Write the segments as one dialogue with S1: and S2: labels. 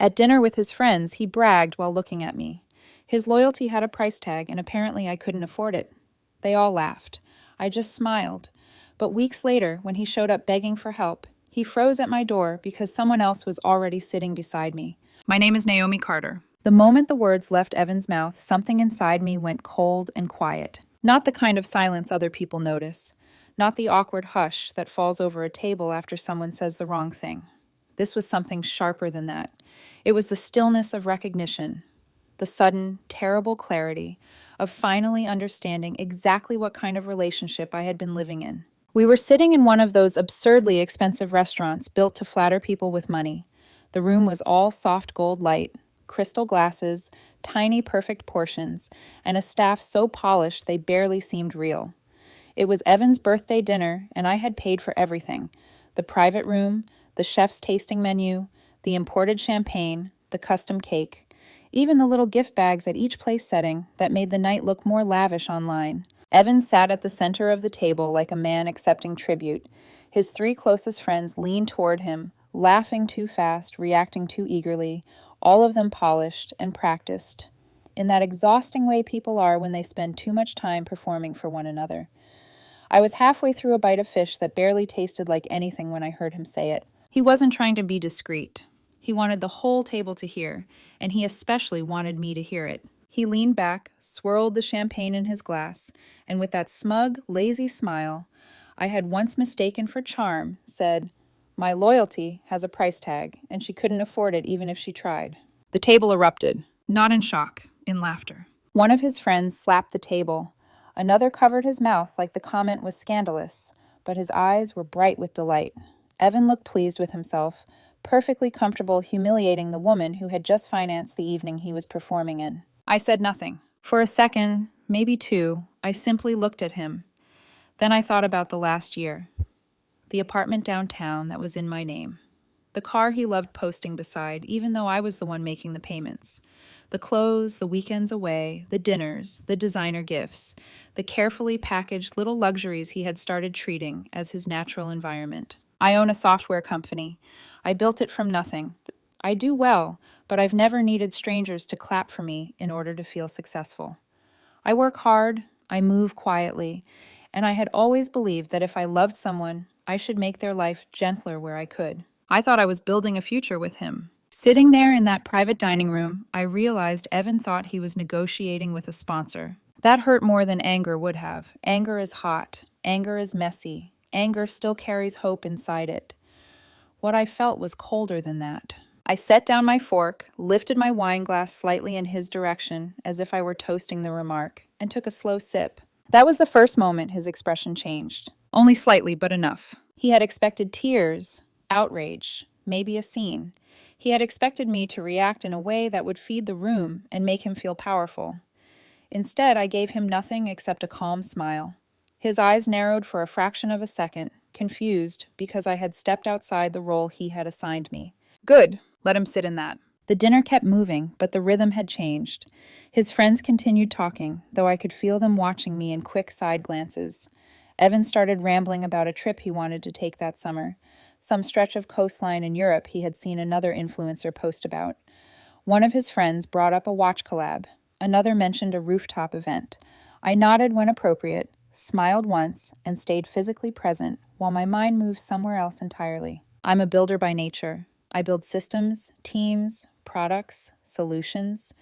S1: At dinner with his friends, he bragged while looking at me. His loyalty had a price tag, and apparently I couldn't afford it. They all laughed. I just smiled. But weeks later, when he showed up begging for help, he froze at my door because someone else was already sitting beside me. My name is Naomi Carter. The moment the words left Evan's mouth, something inside me went cold and quiet. Not the kind of silence other people notice. Not the awkward hush that falls over a table after someone says the wrong thing. This was something sharper than that. It was the stillness of recognition, the sudden, terrible clarity of finally understanding exactly what kind of relationship I had been living in. We were sitting in one of those absurdly expensive restaurants built to flatter people with money. The room was all soft gold light, crystal glasses, tiny perfect portions, and a staff so polished they barely seemed real. It was Evan's birthday dinner, and I had paid for everything: the private room, the chef's tasting menu, the imported champagne, the custom cake, even the little gift bags at each place setting that made the night look more lavish online. Evan sat at the center of the table like a man accepting tribute. His three closest friends leaned toward him, laughing too fast, reacting too eagerly, all of them polished and practiced, in that exhausting way people are when they spend too much time performing for one another. I was halfway through a bite of fish that barely tasted like anything when I heard him say it. He wasn't trying to be discreet. He wanted the whole table to hear, and he especially wanted me to hear it. He leaned back, swirled the champagne in his glass, and with that smug, lazy smile I had once mistaken for charm, said, "My loyalty has a price tag, and she couldn't afford it even if she tried." The table erupted, not in shock, in laughter. One of his friends slapped the table. Another covered his mouth like the comment was scandalous, but his eyes were bright with delight. Evan looked pleased with himself, perfectly comfortable humiliating the woman who had just financed the evening he was performing in. I said nothing. For a second, maybe two, I simply looked at him. Then I thought about the last year. The apartment downtown that was in my name. The car he loved posting beside, even though I was the one making the payments. The clothes, the weekends away, the dinners, the designer gifts, the carefully packaged little luxuries he had started treating as his natural environment. I own a software company. I built it from nothing. I do well, but I've never needed strangers to clap for me in order to feel successful. I work hard, I move quietly, and I had always believed that if I loved someone, I should make their life gentler where I could. I thought I was building a future with him. Sitting there in that private dining room, I realized Evan thought he was negotiating with a sponsor. That hurt more than anger would have. Anger is hot. Anger is messy. Anger still carries hope inside it. What I felt was colder than that. I set down my fork, lifted my wine glass slightly in his direction, as if I were toasting the remark, and took a slow sip. That was the first moment his expression changed. Only slightly, but enough. He had expected tears, outrage, maybe a scene. He had expected me to react in a way that would feed the room and make him feel powerful. Instead, I gave him nothing except a calm smile. His eyes narrowed for a fraction of a second, confused because I had stepped outside the role he had assigned me. Good. Let him sit in that. The dinner kept moving, but the rhythm had changed. His friends continued talking, though I could feel them watching me in quick side glances. Evan started rambling about a trip he wanted to take that summer, some stretch of coastline in Europe he had seen another influencer post about. One of his friends brought up a watch collab. Another mentioned a rooftop event. I nodded when appropriate, smiled once, and stayed physically present while my mind moved somewhere else entirely. I'm a builder by nature. I build systems, teams, products, solutions.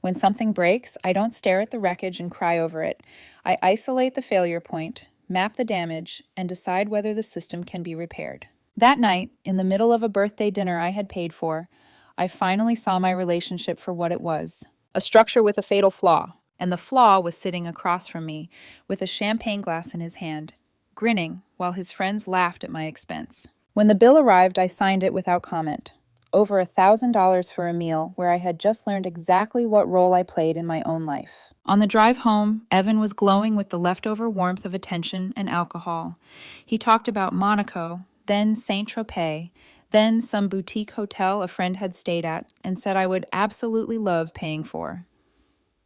S1: When something breaks, I don't stare at the wreckage and cry over it. I isolate the failure point, map the damage, and decide whether the system can be repaired. That night, in the middle of a birthday dinner I had paid for, I finally saw my relationship for what it was: a structure with a fatal flaw. And the flaw was sitting across from me, with a champagne glass in his hand, grinning while his friends laughed at my expense. When the bill arrived, I signed it without comment. Over $1,000 for a meal where I had just learned exactly what role I played in my own life. On the drive home, Evan was glowing with the leftover warmth of attention and alcohol. He talked about Monaco, then Saint-Tropez, then some boutique hotel a friend had stayed at, and said I would absolutely love paying for.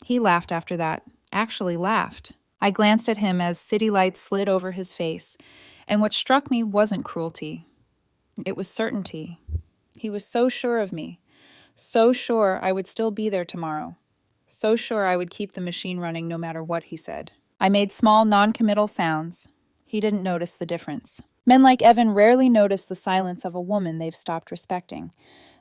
S1: He laughed after that, actually laughed. I glanced at him as city lights slid over his face, and what struck me wasn't cruelty. It was certainty. He was so sure of me, So sure I would still be there tomorrow. So sure I would keep the machine running no matter what he said. I made small, non-committal sounds. He didn't notice the difference. Men like Evan rarely notice the silence of a woman they've stopped respecting.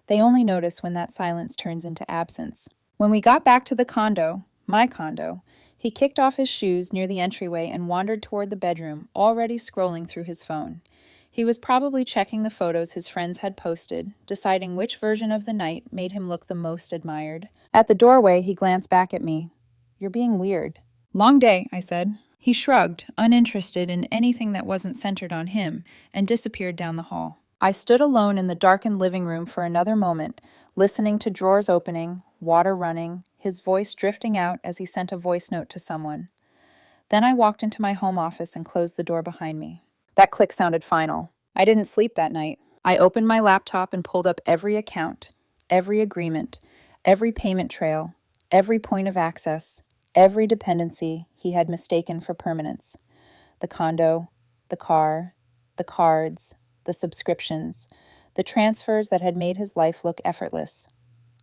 S1: They only notice when that silence turns into absence. When we got back to the condo, my condo, he kicked off his shoes near the entryway and wandered toward the bedroom, already scrolling through his phone. He was probably checking the photos his friends had posted, deciding which version of the night made him look the most admired. At the doorway, he glanced back at me. "You're being weird." "Long day," I said. He shrugged, uninterested in anything that wasn't centered on him, and disappeared down the hall. I stood alone in the darkened living room for another moment, listening to drawers opening, water running, his voice drifting out as he sent a voice note to someone. Then I walked into my home office and closed the door behind me. That click sounded final. I didn't sleep that night. I opened my laptop and pulled up every account, every agreement, every payment trail, every point of access, every dependency he had mistaken for permanence. The condo, the car, the cards, the subscriptions, the transfers that had made his life look effortless.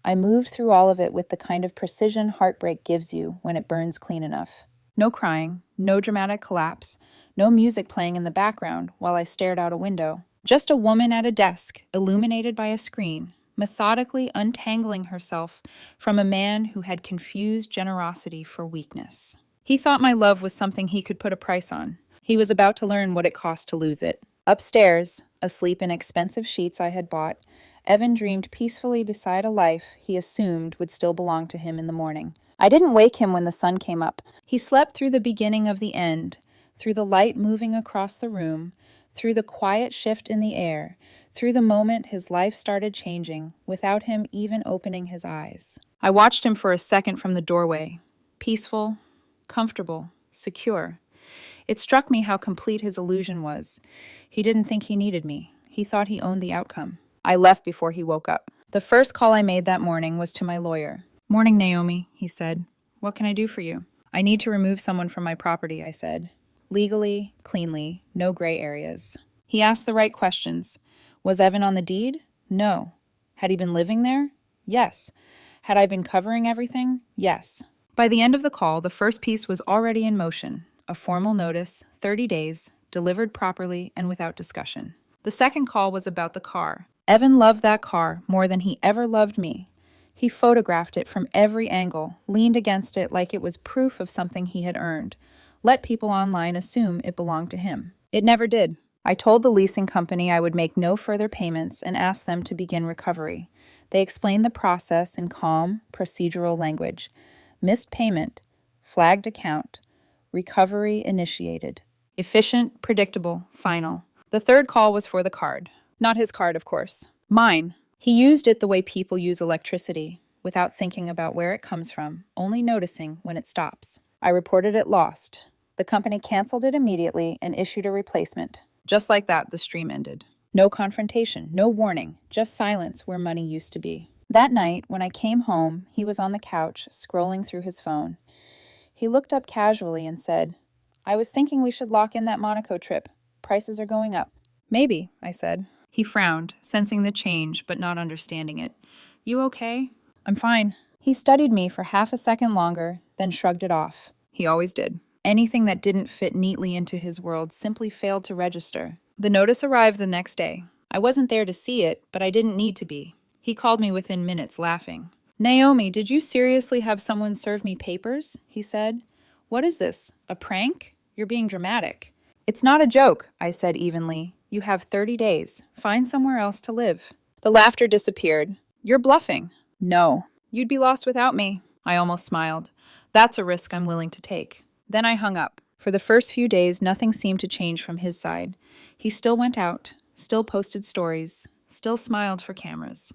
S1: I moved through all of it with the kind of precision heartbreak gives you when it burns clean enough. No crying, no dramatic collapse, no music playing in the background while I stared out a window. Just a woman at a desk, illuminated by a screen, methodically untangling herself from a man who had confused generosity for weakness. He thought my love was something he could put a price on. He was about to learn what it cost to lose it. Upstairs, asleep in expensive sheets I had bought, Evan dreamed peacefully beside a life he assumed would still belong to him in the morning. I didn't wake him when the sun came up. He slept through the beginning of the end, through the light moving across the room, through the quiet shift in the air, through the moment his life started changing, without him even opening his eyes. I watched him for a second from the doorway, peaceful, comfortable, secure. It struck me how complete his illusion was. He didn't think he needed me. He thought he owned the outcome. I left before he woke up. The first call I made that morning was to my lawyer. "Morning, Naomi," he said. "What can I do for you?" "I need to remove someone from my property," I said. Legally, cleanly, no gray areas. He asked the right questions. Was Evan on the deed? No. Had he been living there? Yes. Had I been covering everything? Yes. By the end of the call, the first piece was already in motion. A formal notice, 30 days, delivered properly and without discussion. The second call was about the car. Evan loved that car more than he ever loved me. He photographed it from every angle, leaned against it like it was proof of something he had earned, let people online assume it belonged to him. It never did. I told the leasing company I would make no further payments and asked them to begin recovery. They explained the process in calm, procedural language. Missed payment, flagged account, recovery initiated. Efficient, predictable, final. The third call was for the card. Not his card, of course. Mine. He used it the way people use electricity, without thinking about where it comes from, only noticing when it stops. I reported it lost. The company canceled it immediately and issued a replacement. Just like that, the stream ended. No confrontation, no warning, just silence where money used to be. That night, when I came home, he was on the couch, scrolling through his phone. He looked up casually and said, "I was thinking we should lock in that Monaco trip. Prices are going up." "Maybe," I said. He frowned, sensing the change, but not understanding it. "You okay?" "I'm fine." He studied me for half a second longer, then shrugged it off. He always did. Anything that didn't fit neatly into his world simply failed to register. The notice arrived the next day. I wasn't there to see it, but I didn't need to be. He called me within minutes, laughing. "Naomi, did you seriously have someone serve me papers?" he said. "What is this? A prank? You're being dramatic." "It's not a joke," I said evenly. "You have 30 days. Find somewhere else to live." The laughter disappeared. "You're bluffing." "No." "You'd be lost without me." I almost smiled. "That's a risk I'm willing to take." Then I hung up. For the first few days, nothing seemed to change from his side. He still went out, still posted stories, still smiled for cameras.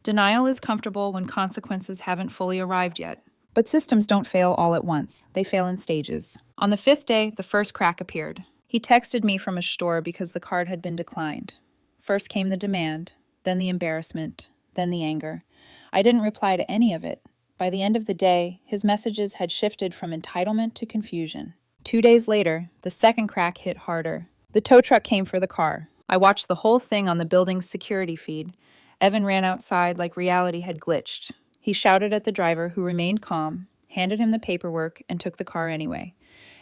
S1: Denial is comfortable when consequences haven't fully arrived yet. But systems don't fail all at once. They fail in stages. On the 5th day, the first crack appeared. He texted me from a store because the card had been declined. First came the demand, then the embarrassment, then the anger. I didn't reply to any of it. By the end of the day, his messages had shifted from entitlement to confusion. 2 days later, the second crack hit harder. The tow truck came for the car. I watched the whole thing on the building's security feed. Evan ran outside like reality had glitched. He shouted at the driver, who remained calm, handed him the paperwork, and took the car anyway.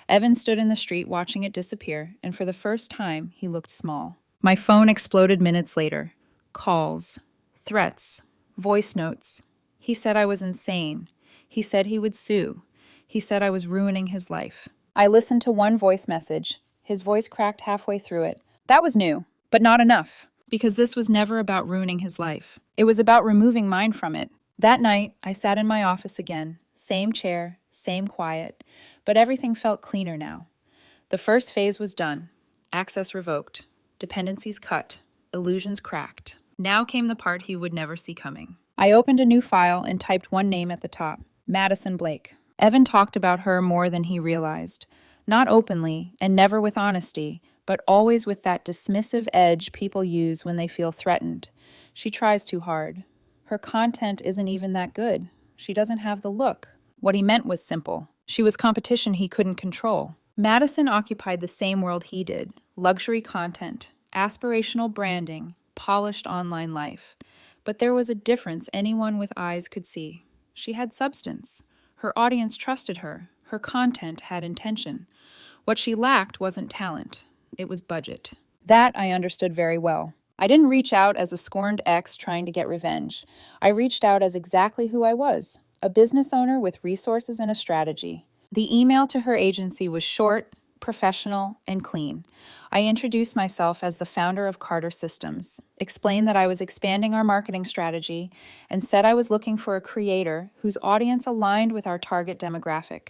S1: Evan stood in the street watching it disappear, and for the first time, he looked small. My phone exploded minutes later. Calls, threats, voice notes. He said I was insane. He said he would sue. He said I was ruining his life. I listened to one voice message. His voice cracked halfway through it. That was new, but not enough, because this was never about ruining his life. It was about removing mine from it. That night, I sat in my office again. Same chair, same quiet, but everything felt cleaner now. The first phase was done. Access revoked. Dependencies cut. Illusions cracked. Now came the part he would never see coming. I opened a new file and typed one name at the top, Madison Blake. Evan talked about her more than he realized. Not openly, and never with honesty, but always with that dismissive edge people use when they feel threatened. She tries too hard. Her content isn't even that good. She doesn't have the look. What he meant was simple. She was competition he couldn't control. Madison occupied the same world he did. Luxury content, aspirational branding, polished online life. But there was a difference anyone with eyes could see. She had substance. Her audience trusted her. Her content had intention. What she lacked wasn't talent. It was budget. That I understood very well. I didn't reach out as a scorned ex trying to get revenge. I reached out as exactly who I was, a business owner with resources and a strategy. The email to her agency was short, professional, and clean. I introduced myself as the founder of Carter Systems, explained that I was expanding our marketing strategy, and said I was looking for a creator whose audience aligned with our target demographic.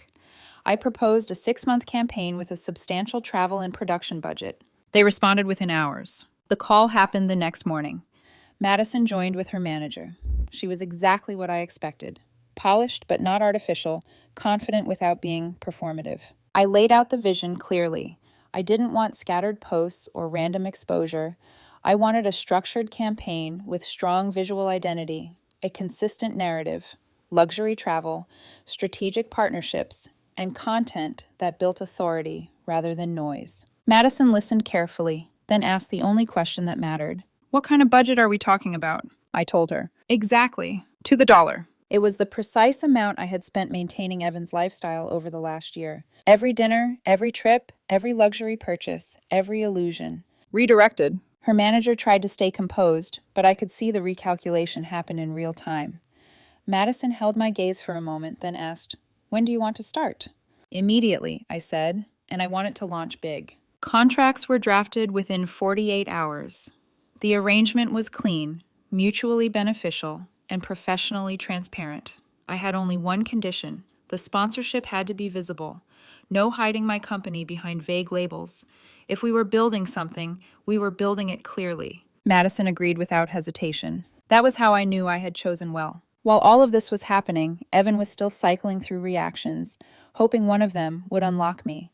S1: I proposed a 6-month campaign with a substantial travel and production budget. They responded within hours. The call happened the next morning. Madison joined with her manager. She was exactly what I expected. Polished but not artificial, confident without being performative. I laid out the vision clearly. I didn't want scattered posts or random exposure. I wanted a structured campaign with strong visual identity, a consistent narrative, luxury travel, strategic partnerships, and content that built authority rather than noise. Madison listened carefully, then asked the only question that mattered. What kind of budget are we talking about? I told her. Exactly. To the dollar. It was the precise amount I had spent maintaining Evan's lifestyle over the last year. Every dinner, every trip, every luxury purchase, every illusion. Redirected. Her manager tried to stay composed, but I could see the recalculation happen in real time. Madison held my gaze for a moment, then asked, "When do you want to start?" Immediately, I said, and I want it to launch big. Contracts were drafted within 48 hours. The arrangement was clean, mutually beneficial, and professionally transparent. I had only one condition. The sponsorship had to be visible. No hiding my company behind vague labels. If we were building something, we were building it clearly. Madison agreed without hesitation. That was how I knew I had chosen well. While all of this was happening, Evan was still cycling through reactions, hoping one of them would unlock me.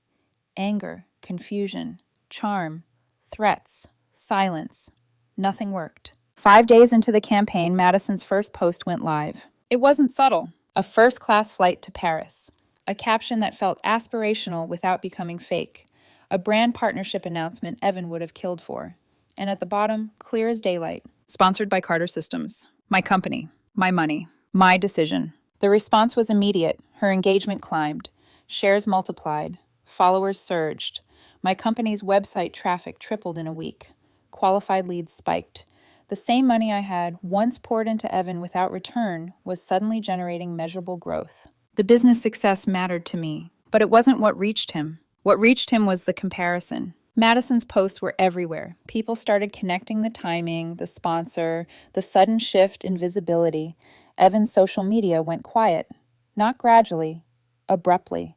S1: Anger, confusion, charm, threats, silence. Nothing worked. 5 days into the campaign, Madison's first post went live. It wasn't subtle. A first-class flight to Paris. A caption that felt aspirational without becoming fake. A brand partnership announcement Evan would have killed for. And at the bottom, clear as daylight. Sponsored by Carter Systems. My company. My money. My decision. The response was immediate. Her engagement climbed. Shares multiplied. Followers surged. My company's website traffic tripled in a week. Qualified leads spiked. The same money I had once poured into Evan without return was suddenly generating measurable growth. The business success mattered to me, but it wasn't what reached him. What reached him was the comparison. Madison's posts were everywhere. People started connecting the timing, the sponsor, the sudden shift in visibility. Evan's social media went quiet. Not gradually, abruptly.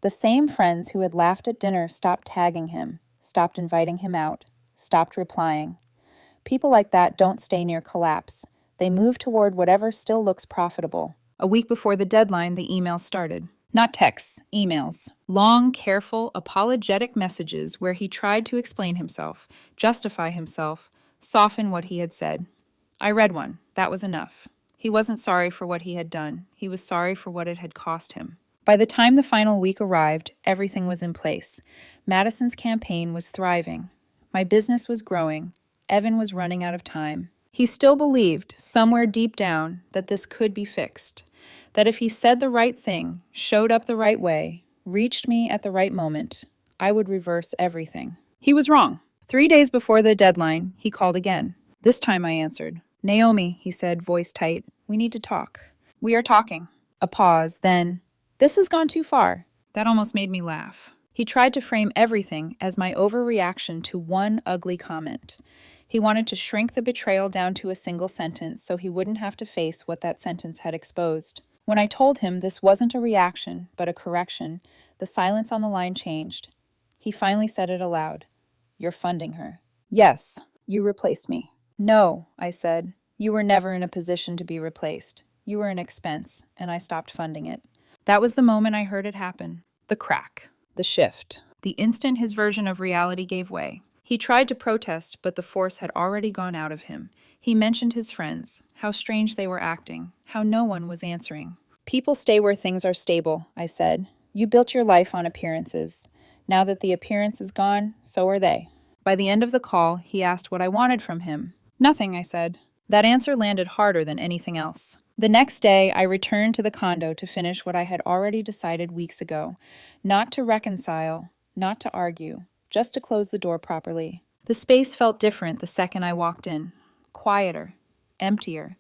S1: The same friends who had laughed at dinner stopped tagging him, stopped inviting him out, stopped replying. People like that don't stay near collapse. They move toward whatever still looks profitable. A week before the deadline, the emails started. Not texts, emails. Long, careful, apologetic messages where he tried to explain himself, justify himself, soften what he had said. I read one. That was enough. He wasn't sorry for what he had done. He was sorry for what it had cost him. By the time the final week arrived, everything was in place. Madison's campaign was thriving. My business was growing. Evan was running out of time. He still believed, somewhere deep down, that this could be fixed. That if he said the right thing, showed up the right way, reached me at the right moment, I would reverse everything. He was wrong. 3 days before the deadline, he called again. This time I answered. "Naomi," he said, voice tight, "we need to talk." "We are talking." A pause, then, "This has gone too far." That almost made me laugh. He tried to frame everything as my overreaction to one ugly comment. He wanted to shrink the betrayal down to a single sentence so he wouldn't have to face what that sentence had exposed. When I told him this wasn't a reaction, but a correction, the silence on the line changed. He finally said it aloud. "You're funding her." "Yes, you replaced me." "No," I said. "You were never in a position to be replaced. You were an expense, and I stopped funding it." That was the moment I heard it happen. The crack. The shift. The instant his version of reality gave way. He tried to protest, but the force had already gone out of him. He mentioned his friends, how strange they were acting, how no one was answering. "People stay where things are stable," I said. "You built your life on appearances. Now that the appearance is gone, so are they." By the end of the call, he asked what I wanted from him. "Nothing," I said. That answer landed harder than anything else. The next day, I returned to the condo to finish what I had already decided weeks ago. Not to reconcile, not to argue, just to close the door properly. The space felt different the second I walked in. Quieter, emptier,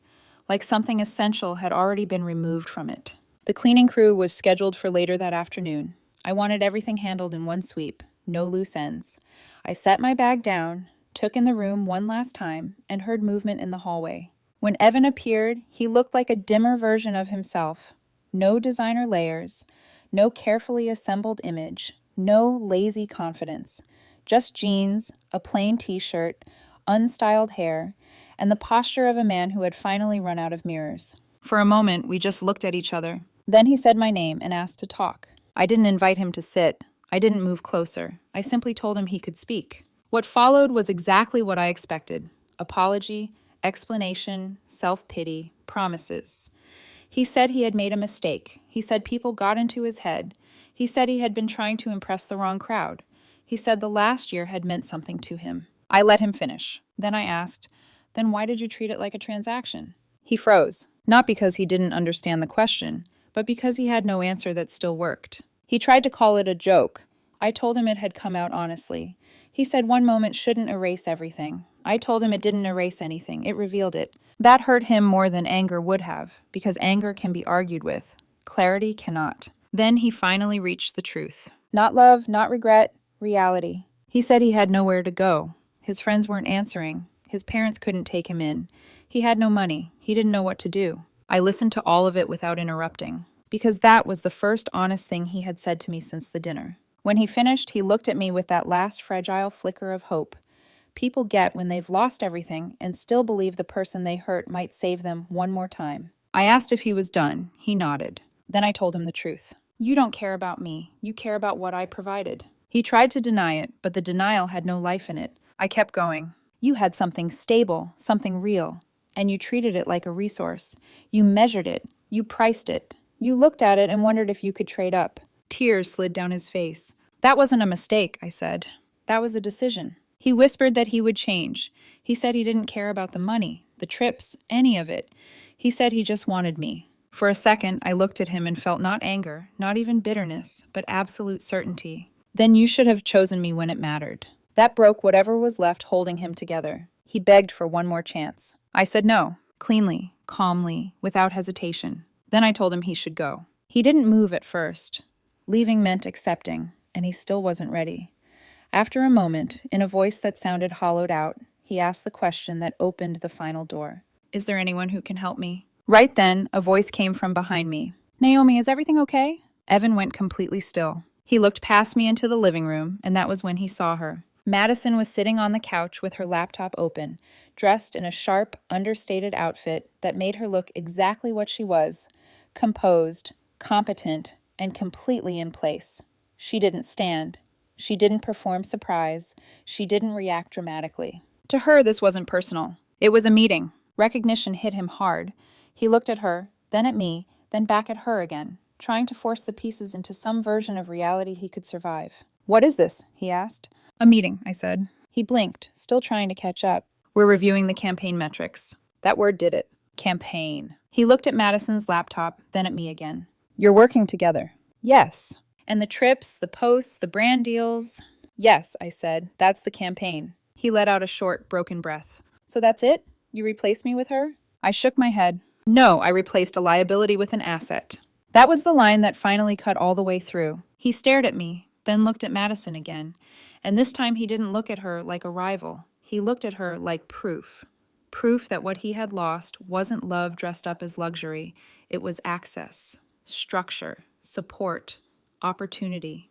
S1: like something essential had already been removed from it. The cleaning crew was scheduled for later that afternoon. I wanted everything handled in one sweep, no loose ends. I set my bag down, took in the room one last time, and heard movement in the hallway. When Evan appeared, he looked like a dimmer version of himself. No designer layers, no carefully assembled image, no lazy confidence. Just jeans, a plain t-shirt, unstyled hair, and the posture of a man who had finally run out of mirrors. For a moment, we just looked at each other. Then he said my name and asked to talk. I didn't invite him to sit. I didn't move closer. I simply told him he could speak. What followed was exactly what I expected. Apology, explanation, self-pity, promises. He said he had made a mistake. He said people got into his head. He said he had been trying to impress the wrong crowd. He said the last year had meant something to him. I let him finish. Then I asked, "Then why did you treat it like a transaction?" He froze, not because he didn't understand the question, but because he had no answer that still worked. He tried to call it a joke. I told him it had come out honestly. He said one moment shouldn't erase everything. I told him it didn't erase anything, it revealed it. That hurt him more than anger would have, because anger can be argued with. Clarity cannot. Then he finally reached the truth. Not love, not regret, reality. He said he had nowhere to go. His friends weren't answering. His parents couldn't take him in. He had no money. He didn't know what to do. I listened to all of it without interrupting, because that was the first honest thing he had said to me since the dinner. When he finished, he looked at me with that last fragile flicker of hope. People get when they've lost everything and still believe the person they hurt might save them one more time. I asked if he was done. He nodded. Then I told him the truth. "You don't care about me. You care about what I provided." He tried to deny it, but the denial had no life in it. I kept going. "You had something stable, something real, and you treated it like a resource. You measured it. You priced it. You looked at it and wondered if you could trade up." Tears slid down his face. "That wasn't a mistake," I said. "That was a decision." He whispered that he would change. He said he didn't care about the money, the trips, any of it. He said he just wanted me. For a second, I looked at him and felt not anger, not even bitterness, but absolute certainty. "Then you should have chosen me when it mattered." That broke whatever was left holding him together. He begged for one more chance. I said no, cleanly, calmly, without hesitation. Then I told him he should go. He didn't move at first. Leaving meant accepting, and he still wasn't ready. After a moment, in a voice that sounded hollowed out, he asked the question that opened the final door. "Is there anyone who can help me?" Right then, a voice came from behind me. "Naomi, is everything okay?" Evan went completely still. He looked past me into the living room, and that was when he saw her. Madison was sitting on the couch with her laptop open, dressed in a sharp, understated outfit that made her look exactly what she was, composed, competent, and completely in place. She didn't stand. She didn't perform surprise. She didn't react dramatically. To her, this wasn't personal. It was a meeting. Recognition hit him hard. He looked at her, then at me, then back at her again, trying to force the pieces into some version of reality he could survive. "What is this?" he asked. "A meeting," I said. He blinked, still trying to catch up. We're reviewing the campaign metrics. That word did it. Campaign. He looked at Madison's laptop, then at me again. You're working together. Yes. And the trips, the posts, the brand deals. Yes, I said. That's the campaign. He let out a short, broken breath. So that's it? You replaced me with her? I shook my head. No, I replaced a liability with an asset. That was the line that finally cut all the way through. He stared at me, then looked at Madison again. And this time he didn't look at her like a rival. He looked at her like proof. Proof that what he had lost wasn't love dressed up as luxury. It was access, structure, support, opportunity.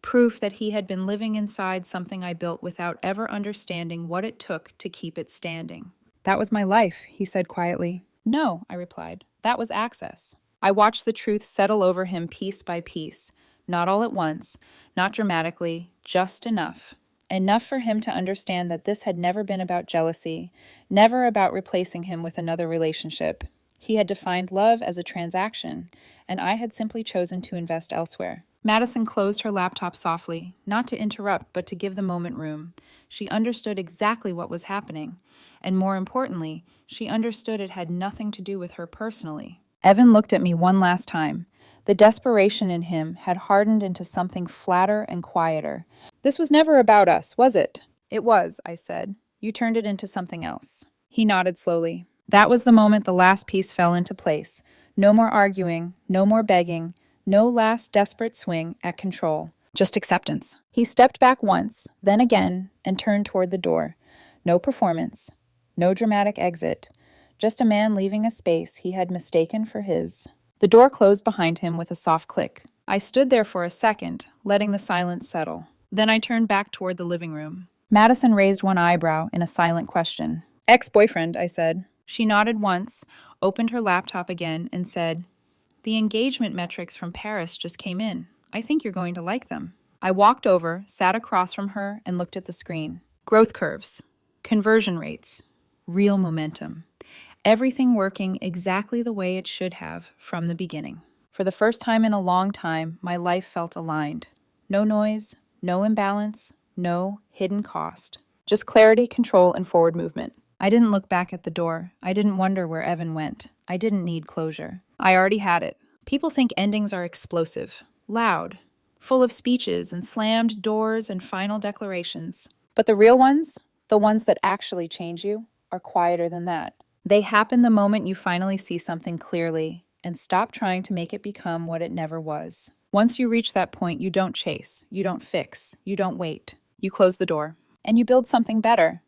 S1: Proof that he had been living inside something I built without ever understanding what it took to keep it standing. That was my life, he said quietly. No, I replied. That was access. I watched the truth settle over him piece by piece, not all at once, not dramatically, just enough. Enough for him to understand that this had never been about jealousy, never about replacing him with another relationship. He had defined love as a transaction, and I had simply chosen to invest elsewhere. Madison closed her laptop softly, not to interrupt, but to give the moment room. She understood exactly what was happening, and more importantly, she understood it had nothing to do with her personally. Evan looked at me one last time. The desperation in him had hardened into something flatter and quieter. This was never about us, was it? It was, I said. You turned it into something else. He nodded slowly. That was the moment the last piece fell into place. No more arguing, no more begging, no last desperate swing at control. Just acceptance. He stepped back once, then again, and turned toward the door. No performance, no dramatic exit. Just a man leaving a space he had mistaken for his. The door closed behind him with a soft click. I stood there for a second, letting the silence settle. Then I turned back toward the living room. Madison raised one eyebrow in a silent question. Ex-boyfriend, I said. She nodded once, opened her laptop again, and said, The engagement metrics from Paris just came in. I think you're going to like them. I walked over, sat across from her, and looked at the screen. Growth curves, conversion rates, real momentum. Everything working exactly the way it should have from the beginning. For the first time in a long time, my life felt aligned. No noise, no imbalance, no hidden cost. Just clarity, control, and forward movement. I didn't look back at the door. I didn't wonder where Evan went. I didn't need closure. I already had it. People think endings are explosive, loud, full of speeches and slammed doors and final declarations. But the real ones, the ones that actually change you, are quieter than that. They happen the moment you finally see something clearly and stop trying to make it become what it never was. Once you reach that point, you don't chase, you don't fix, you don't wait. You close the door, and you build something better.